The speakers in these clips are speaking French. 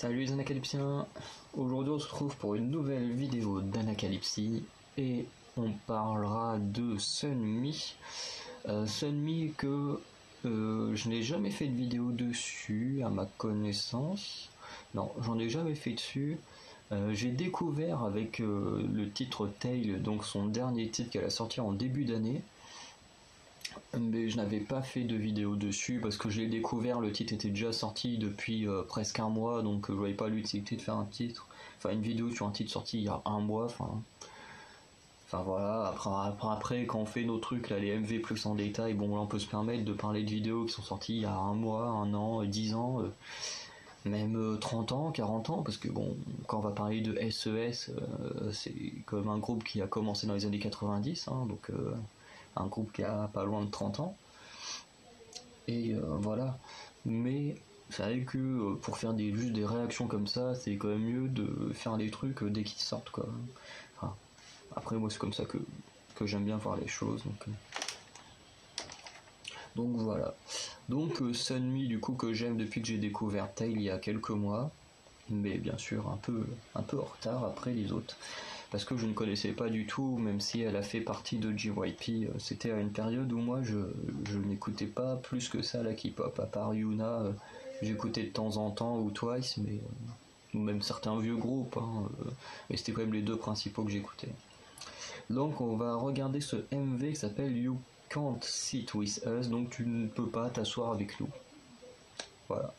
Salut les Anacalypsiens. Aujourd'hui on se retrouve pour une nouvelle vidéo d'Anacalypsie et on parlera de Sunmi. Sunmi que je n'ai jamais fait de vidéo dessus à ma connaissance. Non, j'en ai jamais fait dessus. J'ai découvert avec le titre Tail, donc son dernier titre qu'elle a sorti en début d'année. Mais je n'avais pas fait de vidéo dessus parce que je l'ai découvert, le titre était déjà sorti depuis presque un mois, donc je voyais pas l'utilité de faire une vidéo sur un titre sorti il y a un mois, enfin voilà, après quand on fait nos trucs là, les MV plus en détail, bon là on peut se permettre de parler de vidéos qui sont sorties il y a un mois, un an, 10 ans, même 30 ans, 40 ans, parce que bon, quand on va parler de SES, c'est quand même un groupe qui a commencé dans les années 90, hein, donc un groupe qui a pas loin de 30 ans. Et voilà. Mais c'est vrai que pour faire juste des réactions comme ça, c'est quand même mieux de faire des trucs dès qu'ils sortent, quoi. Enfin, après, moi, c'est comme ça que j'aime bien voir les choses. Donc voilà. Donc Sunmi, du coup, que j'aime depuis que j'ai découvert Tail il y a quelques mois. Mais bien sûr, un peu en retard après les autres. Parce que je ne connaissais pas du tout, même si elle a fait partie de JYP, c'était à une période où moi je n'écoutais pas plus que ça la K-pop, à part Yuna, j'écoutais de temps en temps, ou Twice, mais ou même certains vieux groupes, hein, mais c'était quand même les deux principaux que j'écoutais. Donc on va regarder ce MV qui s'appelle You Can't Sit With Us, donc tu ne peux pas t'asseoir avec nous. Voilà,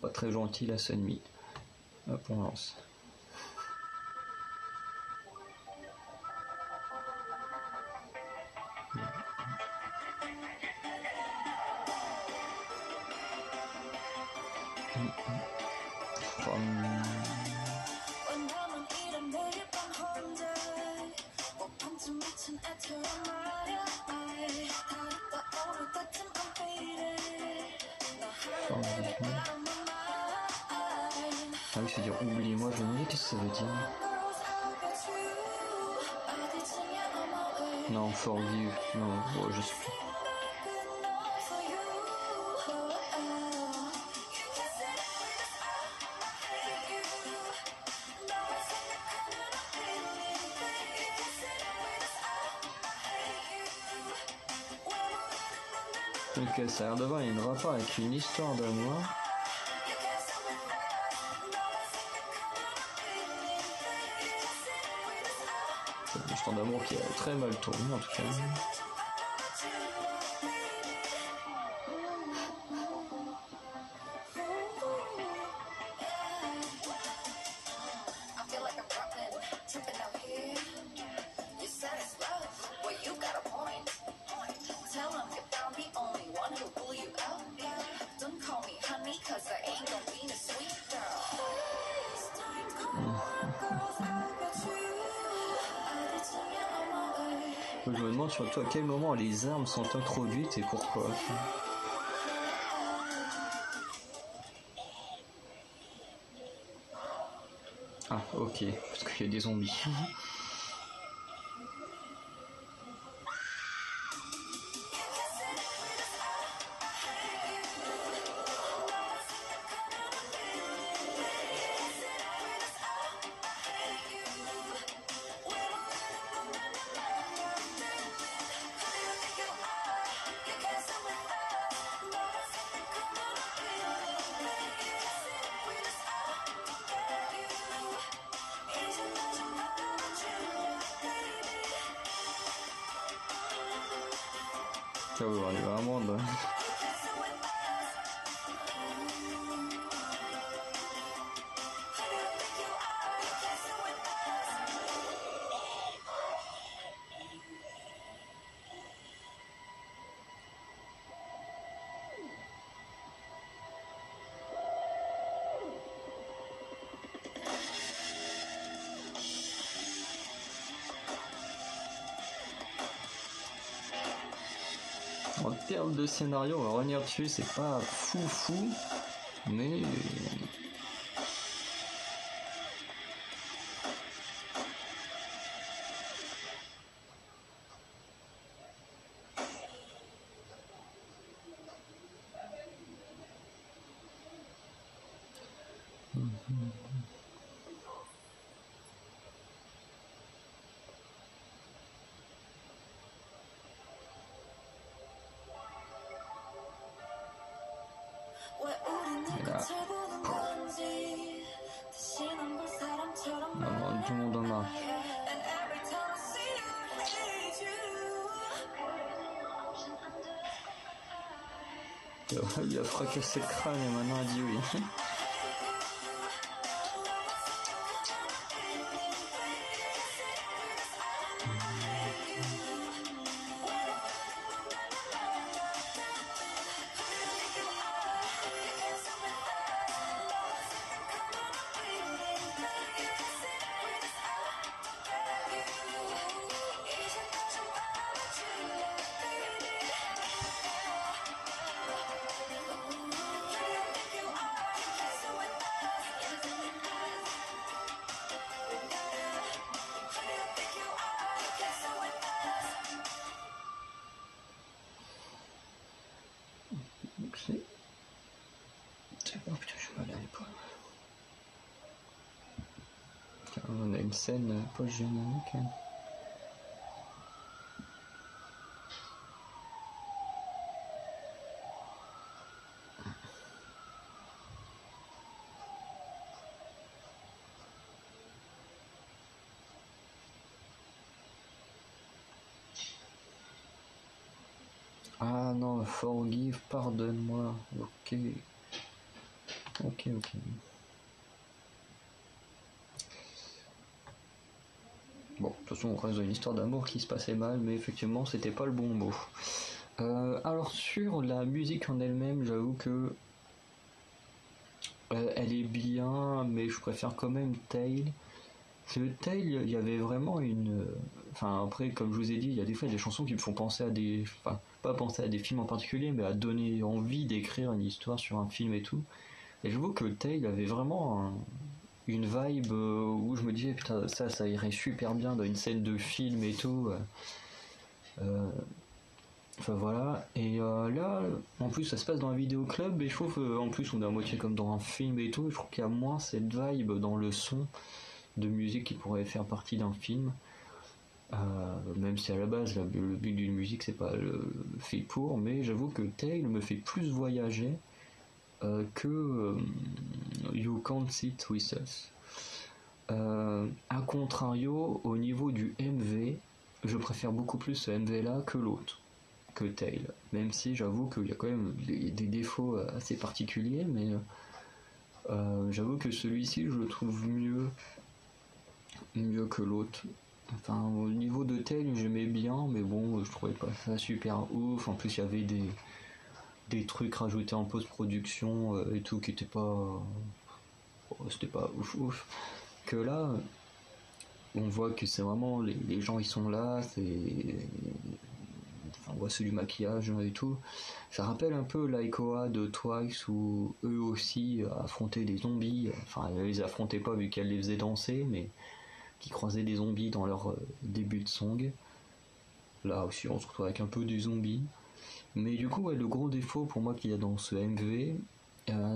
pas très gentil la Sunmi. Hop, on lance. Ah oui, c'est dire oublie-moi, je me dis qu'est-ce que ça veut dire. Non, forgive, non, bon, je sais plus. Ok, ça a l'air d'avoir une rapport avec une histoire d'amour. C'est une histoire d'amour qui a très mal tourné en tout cas. Je me demande surtout à quel moment les armes sont introduites et pourquoi. Ah ok, parce qu'il y a des zombies. Ah oui, on est vraiment dans... En termes de scénario, on va revenir dessus, c'est pas fou, mais... Non, tout le monde en a. Il a fracassé le crâne et maintenant elle dit oui. Oh putain, je suis mal à l'épaule. On a une scène post-générique. Ah non, forgive, pardonne-moi. Ok. Ok. Bon, de toute façon, on reste dans une histoire d'amour qui se passait mal, mais effectivement, c'était pas le bon mot. Alors, sur la musique en elle-même, j'avoue que elle est bien, mais je préfère quand même Tail. Parce que Tail, il y avait vraiment une. Enfin, après, comme je vous ai dit, il y a des fois des chansons qui me font penser à des. Enfin, pas penser à des films en particulier, mais à donner envie d'écrire une histoire sur un film et tout. Et je vois que Tail avait vraiment une vibe où je me disais, putain, ça irait super bien dans une scène de film et tout. Enfin voilà, et là, en plus ça se passe dans un vidéoclub, et je trouve en plus on est à moitié comme dans un film et tout, et je trouve qu'il y a moins cette vibe dans le son de musique qui pourrait faire partie d'un film. Même si à la base le but d'une musique c'est pas fait pour, mais j'avoue que Tail me fait plus voyager que You Can't Sit With Us. A contrario, au niveau du MV, je préfère beaucoup plus ce MV là que l'autre, que Tail. Même si j'avoue qu'il y a quand même des défauts assez particuliers, mais j'avoue que celui-ci je le trouve mieux que l'autre. Enfin, au niveau de Tail, j'aimais bien, mais bon, je trouvais pas ça super ouf. En plus, il y avait des trucs rajoutés en post-production et tout qui étaient pas. C'était pas ouf. Que là, on voit que c'est vraiment. Les gens ils sont là, on voit ceux du maquillage et tout. Ça rappelle un peu l'Aikoa de Twice où eux aussi affrontaient des zombies. Enfin, ils les affrontaient pas vu qu'elles les faisaient danser, mais qui croisaient des zombies dans leur début de song. Là aussi, on se retrouve avec un peu des zombies. Mais du coup, ouais, le gros défaut pour moi qu'il y a dans ce MV,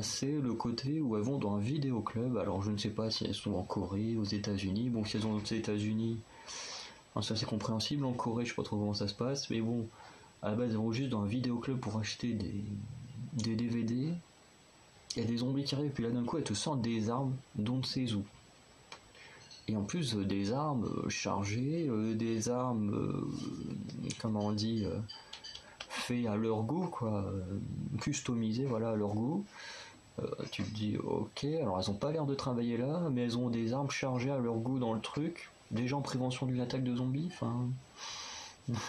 c'est le côté où elles vont dans un vidéoclub. Alors, je ne sais pas si elles sont en Corée, aux États-Unis. Bon, si elles sont aux États-Unis, ça c'est compréhensible. En Corée, je sais pas trop comment ça se passe. Mais bon, à la base, elles vont juste dans un vidéoclub pour acheter des DVD. Il y a des zombies qui arrivent, puis là d'un coup, elles te sortent des armes, dont ne sait où. Et en plus des armes chargées, des armes, comment on dit, fait à leur goût, quoi, customisées, voilà, à leur goût. Tu te dis, ok, alors elles ont pas l'air de travailler là, mais elles ont des armes chargées à leur goût dans le truc. Déjà en prévention d'une attaque de zombies, enfin.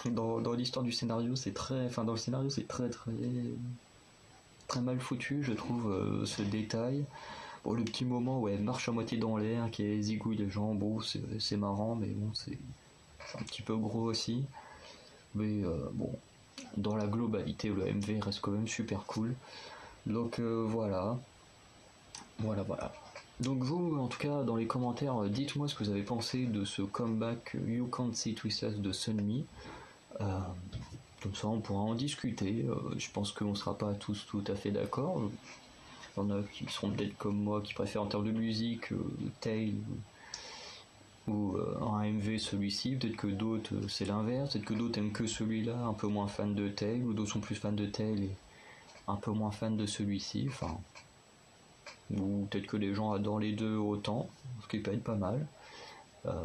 Dans l'histoire du scénario, c'est très. Enfin, dans le scénario, c'est très mal foutu, je trouve, ce détail. Bon, le petit moment où elle marche à moitié dans l'air, qui zigouille les gens, bon, c'est marrant, mais bon, c'est un petit peu gros aussi. Mais bon, dans la globalité, le MV reste quand même super cool. Donc voilà. Donc vous, en tout cas, dans les commentaires, dites-moi ce que vous avez pensé de ce comeback You Can't Sit With Us de Sunmi. Comme ça, on pourra en discuter. Je pense qu'on ne sera pas tous tout à fait d'accord. Il y en a qui seront peut-être comme moi, qui préfèrent en termes de musique, Tail ou un AMV celui-ci. Peut-être que d'autres c'est l'inverse, peut-être que d'autres aiment que celui-là, un peu moins fan de Tail, ou d'autres sont plus fans de Tail et un peu moins fan de celui-ci. Enfin, ou peut-être que les gens adorent les deux autant, ce qui peut être pas mal.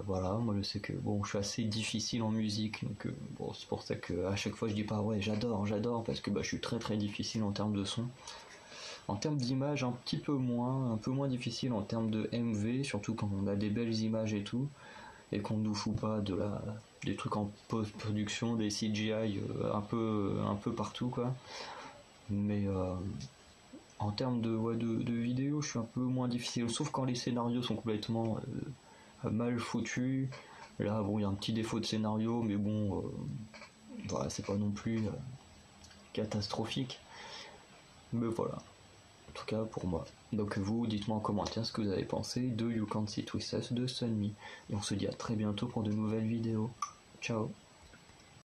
Voilà, moi je sais que bon, je suis assez difficile en musique, donc bon, c'est pour ça que à chaque fois je dis pas ouais j'adore, parce que bah, je suis très très difficile en termes de son. En termes d'image, un peu moins difficile en termes de MV, surtout quand on a des belles images et tout, et qu'on nous fout pas des trucs en post-production, des CGI un peu partout quoi. Mais en termes de vidéo, je suis un peu moins difficile, sauf quand les scénarios sont complètement mal foutus. Là, bon, il y a un petit défaut de scénario, mais bon, voilà, c'est pas non plus catastrophique. Mais voilà, en tout cas pour moi. Donc vous, dites-moi en commentaire ce que vous avez pensé de You Can't See Twisted de Sunmi. Et on se dit à très bientôt pour de nouvelles vidéos. Ciao.